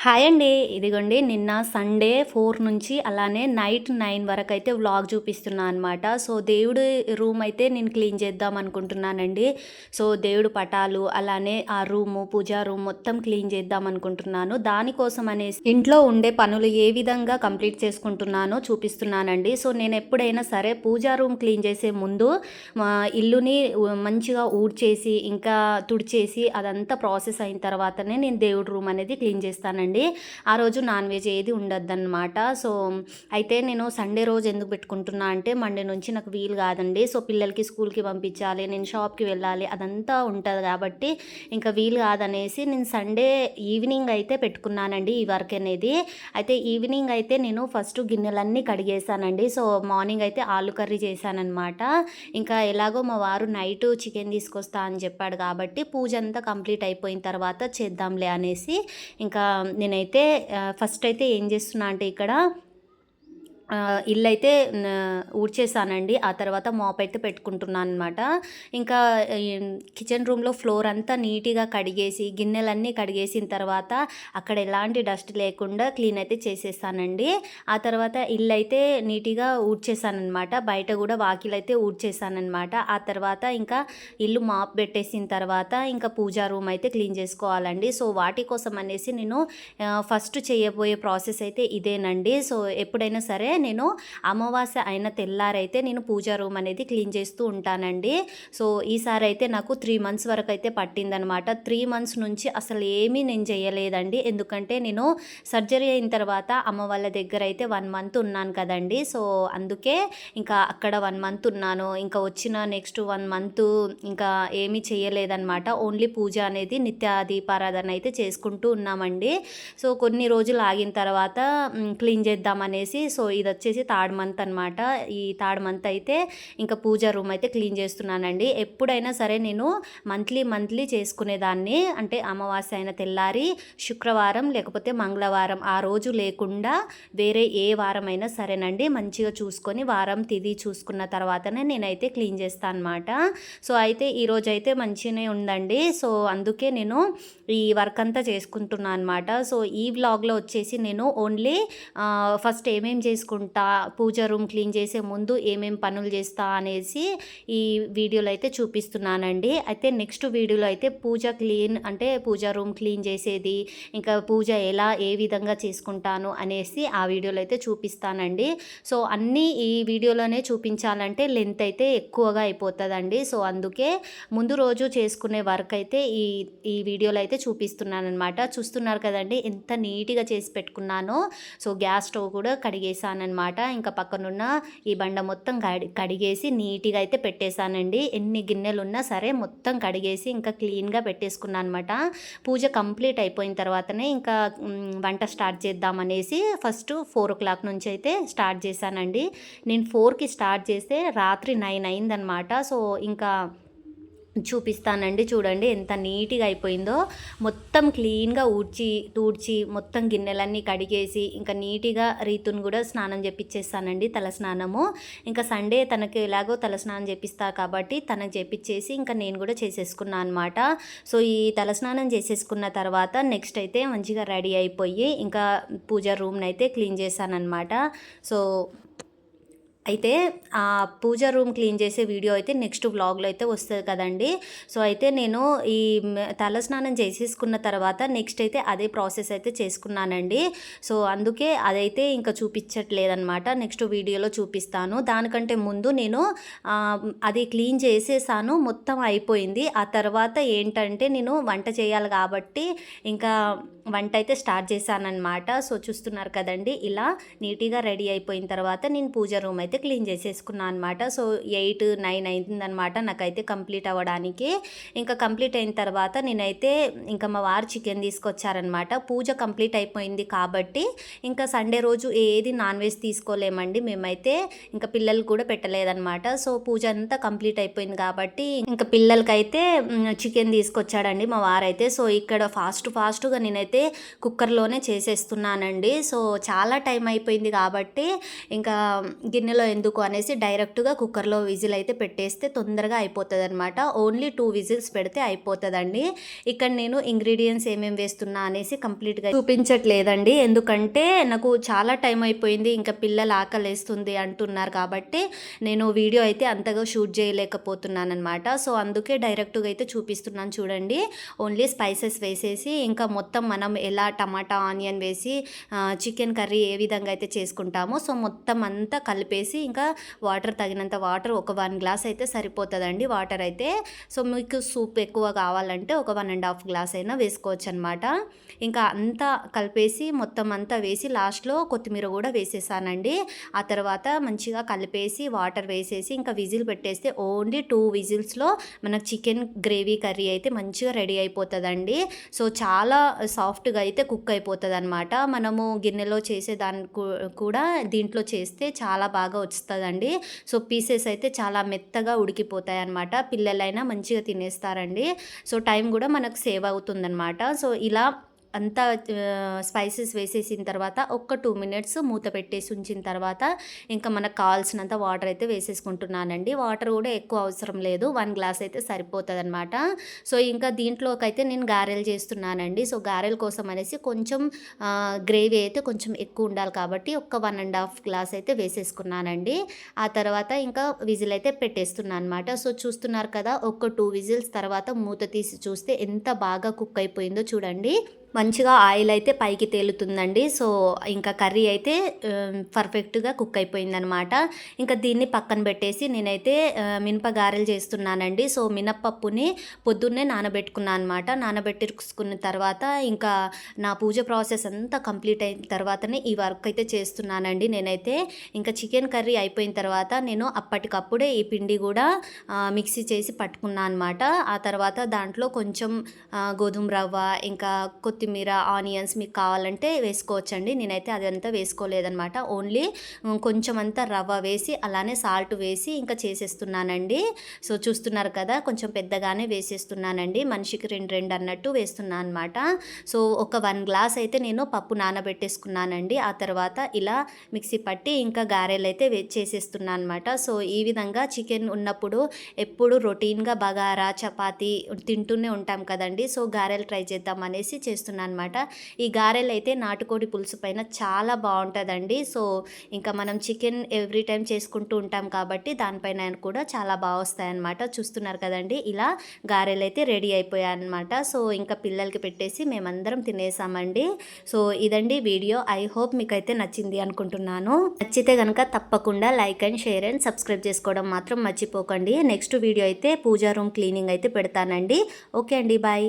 Hi అండి. ఇదిగోండి నిన్న సండే 4 నుంచి అలానే నైట్ 9 వరకైతే వ్లాగ్ చూపిస్తున్నా అనమాట. సో, దేవుడి రూమ్ అయితే నేను క్లీన్ చేద్దాం అనుకుంటున్నానండి. సో, దేవుడు పటాలు అలానే ఆ రూము, పూజా రూమ్ మొత్తం క్లీన్ చేద్దాం అనుకుంటున్నాను. దానికోసం అనేసి ఇంట్లో ఉండే పనులు ఏ విధంగా కంప్లీట్ చేసుకుంటున్నానో చూపిస్తున్నానండి. సో, నేను ఎప్పుడైనా సరే పూజా రూమ్ క్లీన్ చేసే ముందు మా ఇల్లుని మంచిగా ఊడ్చేసి, ఇంకా తుడిచేసి అదంతా ప్రాసెస్ అయిన తర్వాతనే నేను దేవుడి రూమ్ అనేది క్లీన్ చేస్తానండి. ఆ రోజు నాన్ వెజ్ ఏది ఉండద్దన్నమాట. సో అయితే నేను సండే రోజు ఎందుకు పెట్టుకుంటున్నా అంటే మండే నుంచి నాకు వీలు కాదండి. సో పిల్లలకి స్కూల్కి పంపించాలి, నేను షాప్కి వెళ్ళాలి, అదంతా ఉంటుంది కాబట్టి ఇంకా వీలు కాదనేసి నేను సండే ఈవినింగ్ అయితే పెట్టుకున్నానండి ఈ వర్క్ అనేది. అయితే ఈవినింగ్ అయితే నేను ఫస్ట్ గిన్నెలన్నీ కడిగేసానండి. సో మార్నింగ్ అయితే ఆలు కర్రీ చేశానన్నమాట. ఇంకా ఎలాగో మా వారు నైట్ చికెన్ తీసుకొస్తా అని చెప్పాడు కాబట్టి పూజ అంతా కంప్లీట్ అయిపోయిన తర్వాత చేద్దాంలే అనేసి ఇంకా నేనైతే ఫస్ట్ అయితే ఏం చేస్తున్నా అంటే ఇక్కడ ఇల్లైతే ఊడ్చేసానండి. ఆ తర్వాత మాప్ అయితే పెట్టుకుంటున్నాను అనమాట. ఇంకా కిచెన్ రూమ్లో ఫ్లోర్ అంతా నీట్గా కడిగేసి గిన్నెలన్నీ కడిగేసిన తర్వాత అక్కడ ఎలాంటి డస్ట్ లేకుండా క్లీన్ అయితే చేసేసానండి. ఆ తర్వాత ఇల్లు అయితే నీట్గా ఊడ్చేసానమాట. బయట కూడా వాకిలు అయితే ఊడ్చేసానమాట. ఆ తర్వాత ఇంకా ఇల్లు మాప్ పెట్టేసిన తర్వాత ఇంకా పూజా రూమ్ అయితే క్లీన్ చేసుకోవాలండి. సో వాటి కోసం అనేసి నేను ఫస్ట్ చేయబోయే ప్రాసెస్ అయితే ఇదేనండి. సో ఎప్పుడైనా సరే నేను అమావాస్య అయిన తెల్లారైతే నేను పూజా రూమ్ అనేది క్లీన్ చేస్తూ ఉంటానండి. సో ఈసారి అయితే నాకు 3 months వరకు అయితే పట్టిందనమాట. 3 months నుంచి అసలు ఏమీ నేను చేయలేదండి. ఎందుకంటే నేను సర్జరీ అయిన తర్వాత అమ్మ వాళ్ళ దగ్గర అయితే 1 month ఉన్నాను కదండి. సో అందుకే ఇంకా అక్కడ 1 month ఉన్నాను. ఇంకా వచ్చిన నెక్స్ట్ 1 month ఇంకా ఏమీ చేయలేదన్నమాట. ఓన్లీ పూజ అనేది నిత్య దీపారాధన అయితే చేసుకుంటూ ఉన్నామండి. సో కొన్ని రోజులు ఆగిన తర్వాత క్లీన్ చేద్దామనేసి సో ఇది వచ్చేసి 3rd month అనమాట. ఈ 3rd month అయితే ఇంకా పూజా రూమ్ అయితే క్లీన్ చేస్తున్నానండి. ఎప్పుడైనా సరే నేను మంత్లీ చేసుకునేదాన్ని. అంటే అమావాస్య అయిన తెల్లారి శుక్రవారం లేకపోతే మంగళవారం ఆ రోజు లేకుండా వేరే ఏ వారం అయినా సరేనండి మంచిగా చూసుకొని వారం తిది చూసుకున్న తర్వాతనే నేనైతే క్లీన్ చేస్తాను అనమాట. సో అయితే ఈరోజు అయితే మంచిగానే ఉందండి. సో అందుకే నేను ఈ వర్క్ అంతా చేసుకుంటున్నాను అనమాట. సో ఈ వ్లాగ్లో వచ్చేసి నేను ఓన్లీ ఫస్ట్ ఏమేం చేసుకుంటా, పూజ రూమ్ క్లీన్ చేసే ముందు ఏమేం పనులు చేస్తా అనేసి ఈ వీడియోలో అయితే చూపిస్తున్నానండి. అయితే నెక్స్ట్ వీడియోలో అయితే పూజా రూమ్ క్లీన్ చేసేది, ఇంకా పూజ ఏ విధంగా చేసుకుంటాను అనేసి ఆ వీడియోలో అయితే చూపిస్తానండి. సో అన్నీ ఈ వీడియోలోనే చూపించాలంటే లెంత్ అయితే ఎక్కువగా అయిపోతుందండి. సో అందుకే ముందు రోజు చేసుకునే వర్క్ అయితే ఈ వీడియోలో అయితే చూపిస్తున్నాను అనమాట. చూస్తున్నారు కదండి ఎంత నీట్గా చేసి పెట్టుకున్నానో. సో గ్యాస్ స్టవ్ కూడా కడిగేసానమాట. ఇంకా పక్కనున్న ఈ బండ మొత్తం కడిగేసి నీట్గా అయితే పెట్టేశానండి. ఎన్ని గిన్నెలు ఉన్నా సరే మొత్తం కడిగేసి ఇంకా క్లీన్గా పెట్టేసుకున్నాను అనమాట. పూజ కంప్లీట్ అయిపోయిన తర్వాతనే ఇంకా వంట స్టార్ట్ చేద్దామనేసి ఫస్ట్ 4 o'clock నుంచి అయితే స్టార్ట్ చేశానండి. నేను 4కి స్టార్ట్ చేస్తే రాత్రి 9 అయిందనమాట. సో ఇంకా చూపిస్తానండి. చూడండి ఎంత నీట్గా అయిపోయిందో. మొత్తం క్లీన్గా తూడ్చి మొత్తం గిన్నెలన్నీ కడిగేసి ఇంకా నీట్గా రీతుని కూడా స్నానం చేపించేస్తానండి, తల స్నానము. ఇంకా సండే తనకి ఎలాగో తల స్నానం చేపిస్తా కాబట్టి తనకు చేపించేసి ఇంకా నేను కూడా చేసేసుకున్నాను అనమాట. సో ఈ తల స్నానం చేసేసుకున్న తర్వాత నెక్స్ట్ అయితే మంచిగా రెడీ అయిపోయి ఇంకా పూజా రూమ్ని అయితే క్లీన్ చేశానన్నమాట. సో అయితే ఆ పూజా రూమ్ క్లీన్ చేసే వీడియో అయితే నెక్స్ట్ వ్లాగ్లో అయితే వస్తుంది కదండి. సో అయితే నేను ఈ తల స్నానం చేసేసుకున్న తర్వాత నెక్స్ట్ అయితే అదే ప్రాసెస్ అయితే చేసుకున్నానండి. సో అందుకే అదైతే ఇంకా చూపించట్లేదనమాట. నెక్స్ట్ వీడియోలో చూపిస్తాను. దానికంటే ముందు నేను అది క్లీన్ చేసేసాను, మొత్తం అయిపోయింది. ఆ తర్వాత ఏంటంటే నేను వంట చేయాలి కాబట్టి ఇంకా వంట అయితే స్టార్ట్ చేశానన్నమాట. సో చూస్తున్నారు కదండి ఇలా నీట్గా రెడీ అయిపోయిన తర్వాత నేను పూజా రూమ్ అయితే క్లీన్ చేసేసుకున్నాను అనమాట. సో 8, 9 అయిందనమాట నాకైతే కంప్లీట్ అవ్వడానికి. ఇంకా కంప్లీట్ అయిన తర్వాత నేనైతే ఇంకా మా వారు చికెన్ తీసుకొచ్చారనమాట. పూజ కంప్లీట్ అయిపోయింది కాబట్టి ఇంకా సండే రోజు ఏది నాన్ వెజ్ తీసుకోలేమండి మేమైతే. ఇంకా పిల్లలు కూడా పెట్టలేదన్నమాట. సో పూజ అంతా కంప్లీట్ అయిపోయింది కాబట్టి ఇంకా పిల్లలకైతే చికెన్ తీసుకొచ్చాడండి మా వారైతే. సో ఇక్కడ ఫాస్ట్గా నేనైతే కుక్కర్లోనే చేసేస్తున్నానండి. సో చాలా టైం అయిపోయింది కాబట్టి ఇంకా గిన్నెలో ఎందుకు అనేసి డైరెక్ట్గా కుక్కర్లో విజిల్ అయితే పెట్టేస్తే తొందరగా అయిపోతుంది అనమాట. ఓన్లీ 2 విజిల్స్ పెడితే అయిపోతుందండి. ఇక్కడ నేను ఇంగ్రీడియంట్స్ ఏమేమి వేస్తున్నా అనేసి కంప్లీట్గా చూపించట్లేదండి, ఎందుకంటే నాకు చాలా టైం అయిపోయింది, ఇంకా పిల్లలు ఆకలేస్తుంది అంటున్నారు కాబట్టి నేను వీడియో అయితే అంతగా షూట్ చేయలేకపోతున్నాను అనమాట. సో అందుకే డైరెక్ట్గా అయితే చూపిస్తున్నాను చూడండి. ఓన్లీ స్పైసెస్ వేసేసి ఇంకా మొత్తం మనం ఎలా టమాటా ఆనియన్ వేసి చికెన్ కర్రీ ఏ విధంగా అయితే చేసుకుంటామో సో మొత్తం అంతా కలిపేసి ఇంకా వాటర్ తగినంత వాటర్ ఒక 1 గ్లాస్ అయితే సరిపోతుందండి వాటర్ అయితే. సో మీకు సూప్ ఎక్కువ కావాలంటే ఒక 1.5 గ్లాస్ అయినా వేసుకోవచ్చు అనమాట. ఇంకా అంతా కలిపేసి మొత్తం అంతా వేసి లాస్ట్లో కొత్తిమీర కూడా వేసేసానండి. ఆ తర్వాత మంచిగా కలిపేసి వాటర్ వేసేసి ఇంకా విజిల్ పెట్టేస్తే ఓన్లీ 2 విజిల్స్లో మనకు చికెన్ గ్రేవీ కర్రీ అయితే మంచిగా రెడీ అయిపోతుందండి. సో చాలా సాఫ్ట్గా అయితే కుక్ అయిపోతుంది అనమాట. మనము గిన్నెలో చేసే దాన్ని కూడా దీంట్లో చేస్తే చాలా బాగా వస్తుందండి. సో పీసెస్ అయితే చాలా మెత్తగా ఉడికిపోతాయి అనమాట. పిల్లలైనా మంచిగా తినేస్తారండి. సో టైం కూడా మనకు సేవ్ అవుతుందన్నమాట. సో ఇలా అంతా స్పైసెస్ వేసేసిన తర్వాత ఒక్క 2 మినిట్స్ మూత పెట్టేసి ఉంచిన తర్వాత ఇంకా మనకు కావాల్సినంత వాటర్ అయితే వేసేసుకుంటున్నానండి. వాటర్ కూడా ఎక్కువ అవసరం లేదు, 1 గ్లాస్ అయితే సరిపోతుంది అనమాట. సో ఇంకా దీంట్లోకైతే నేను గారెలు చేస్తున్నానండి. సో గారెల కోసం అనేసి కొంచెం గ్రేవీ అయితే కొంచెం ఎక్కువ ఉండాలి కాబట్టి ఒక 1.5 గ్లాస్ అయితే వేసేసుకున్నానండి. ఆ తర్వాత ఇంకా విజిల్ అయితే పెట్టేస్తున్నాను అనమాట. సో చూస్తున్నారు కదా, ఒక 2 విజిల్స్ తర్వాత మూత తీసి చూస్తే ఎంత బాగా కుక్ అయిపోయిందో చూడండి. మంచిగా ఆయిల్ అయితే పైకి తేలుతుందండి. సో ఇంకా కర్రీ అయితే పర్ఫెక్ట్గా కుక్ అయిపోయిందనమాట. ఇంకా దీన్ని పక్కన పెట్టేసి నేనైతే మినపగారెలు చేస్తున్నానండి. సో మినప్పప్పుని పొద్దున్నే నానబెట్టుకున్నాను అనమాట. నానబెట్టుకున్న తర్వాత ఇంకా నా పూజ ప్రాసెస్ అంతా కంప్లీట్ అయిన తర్వాతనే ఈ వర్క్ అయితే చేస్తున్నానండి నేనైతే. ఇంకా చికెన్ కర్రీ అయిపోయిన తర్వాత నేను అప్పటికప్పుడే ఈ పిండి కూడా మిక్సీ చేసి పట్టుకున్నాను అనమాట. ఆ తర్వాత దాంట్లో కొంచెం గోధుమ రవ్వ ఇంకా కొత్తిమీర ఆనియన్స్ మీకు కావాలంటే వేసుకోవచ్చండి. నేనైతే అదంతా వేసుకోలేదనమాట. ఓన్లీ కొంచెం అంతా రవ్వ వేసి అలానే సాల్ట్ వేసి ఇంకా చేసేస్తున్నానండి. సో చూస్తున్నారు కదా, కొంచెం పెద్దగానే వేసేస్తున్నానండి. మనిషికి 2 అన్నట్టు వేస్తున్నాను అనమాట. సో ఒక 1 గ్లాస్ అయితే నేను పప్పు నానబెట్టేసుకున్నానండి. ఆ తర్వాత ఇలా మిక్సీ పట్టి ఇంకా గారెలు అయితే చేసేస్తున్నాను అనమాట. సో ఈ విధంగా చికెన్ ఉన్నప్పుడు ఎప్పుడు రొటీన్గా బగారా చపాతీ తింటూనే ఉంటాం కదండి. సో గారెలు ట్రై చేద్దాం అనేసి చేస్తున్నాను అనమాట. ఈ గారెలు అయితే నాటుకోడి పులుసు పైన చాలా బాగుంటుందండి. సో ఇంకా మనం చికెన్ ఎవ్రీ టైం చేసుకుంటూ ఉంటాం కాబట్టి దానిపైన కూడా చాలా బాగా వస్తాయన్నమాట. చూస్తున్నారు కదండి, ఇలా గారెలు అయితే రెడీ అయిపోయాయి అనమాట. సో ఇంకా పిల్లలకి పెట్టేసి మేమందరం తినేసామండి. సో ఇదండి వీడియో. ఐ హోప్ మీకైతే నచ్చింది అనుకుంటున్నాను. నచ్చితే కనుక తప్పకుండా like and share and subscribe చేసుకోవడం మాత్రం మర్చిపోకండి. నెక్స్ట్ వీడియో అయితే పూజా రూమ్ క్లీనింగ్ అయితే పెడతానండి. ఓకే అండి, బాయ్.